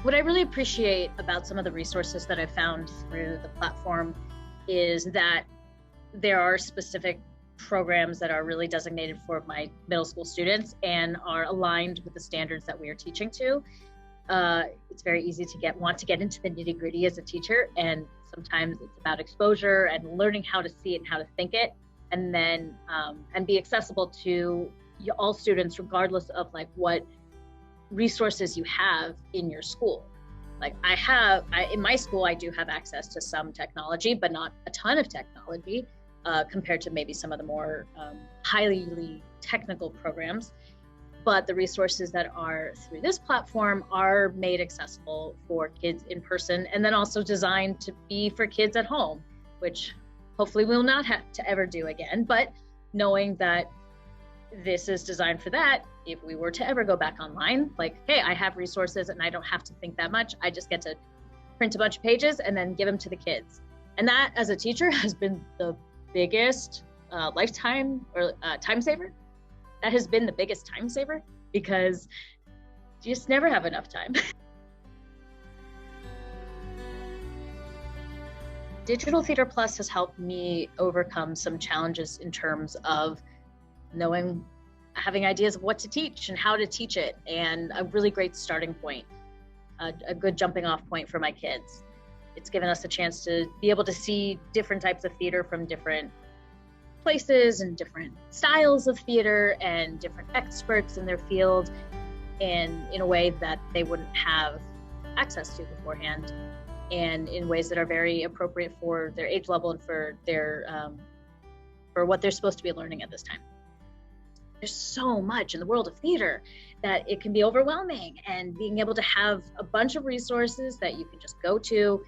What I really appreciate about some of the resources that I've found through the platform is that there are specific programs that are really designated for my middle school students and are aligned with the standards that we are teaching to. It's very easy to want to get into the nitty-gritty as a teacher, and sometimes it's about exposure and learning how to see it and how to think it, and then and be accessible to all students regardless of like what resources you have in your school. Like in my school, I do have access to some technology, but not a ton of technology compared to maybe some of the more highly technical programs. But the resources that are through this platform are made accessible for kids in person, and then also designed to be for kids at home, which hopefully we'll not have to ever do again. But knowing that this is designed for that, if we were to ever go back online, like, hey, I have resources and I don't have to think that much. I just get to print a bunch of pages and then give them to the kids. And that, as a teacher, has been the biggest lifetime or time saver. That has been the biggest time saver, because you just never have enough time. Digital Theater Plus has helped me overcome some challenges in terms of having ideas of what to teach and how to teach it, and a really great starting point, a good jumping off point for my kids. It's given us a chance to be able to see different types of theater from different places and different styles of theater and different experts in their field, and in a way that they wouldn't have access to beforehand, and in ways that are very appropriate for their age level and for what they're supposed to be learning at this time. There's so much in the world of theater that it can be overwhelming, and being able to have a bunch of resources that you can just go to,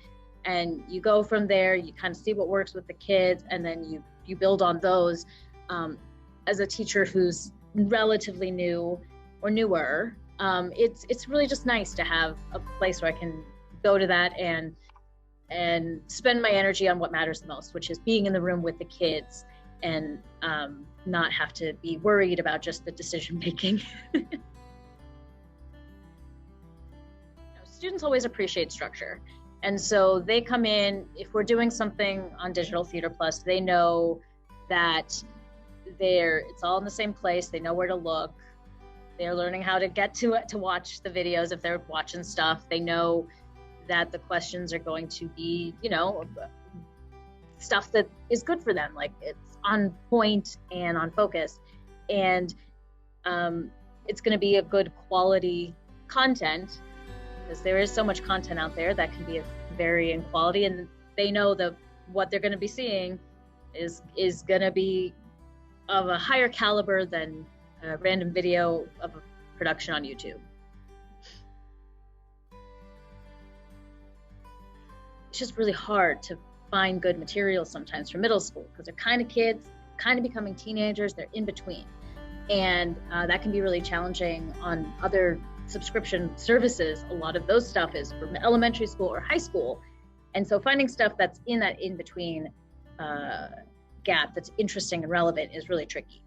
and you go from there, you kind of see what works with the kids, and then you build on those. As a teacher who's relatively new or newer, it's really just nice to have a place where I can go to that and spend my energy on what matters the most, which is being in the room with the kids, and not have to be worried about just the decision making. Students always appreciate structure. And so they come in, if we're doing something on Digital Theater Plus, they know that it's all in the same place. They know where to look. They're learning how to get to watch the videos if they're watching stuff. They know that the questions are going to be, stuff that is good for them. Like, it's on point and on focus. And it's going to be a good quality content, because there is so much content out there that can be varying quality, and they know that what they're going to be seeing is going to be of a higher caliber than a random video of a production on YouTube. It's just really hard to find good materials sometimes for middle school, because they're kind of kids, kind of becoming teenagers, they're in between. And that can be really challenging on other subscription services. A lot of those stuff is from elementary school or high school. And so finding stuff that's in that in-between gap that's interesting and relevant is really tricky.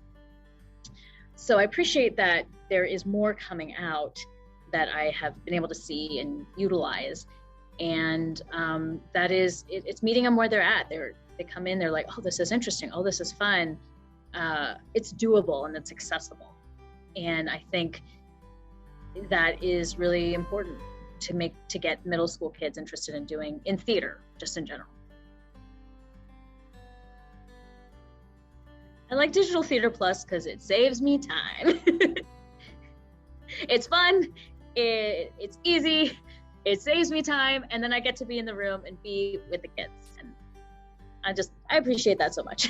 So I appreciate that there is more coming out that I have been able to see and utilize. And it's meeting them where they're at. They come in, they're like, oh, this is interesting. Oh, this is fun. It's doable and it's accessible. And I think that is really important to get middle school kids interested in theater, just in general. I like Digital Theater Plus because it saves me time. It's fun, it's easy, it saves me time, and then I get to be in the room and be with the kids. And I appreciate that so much.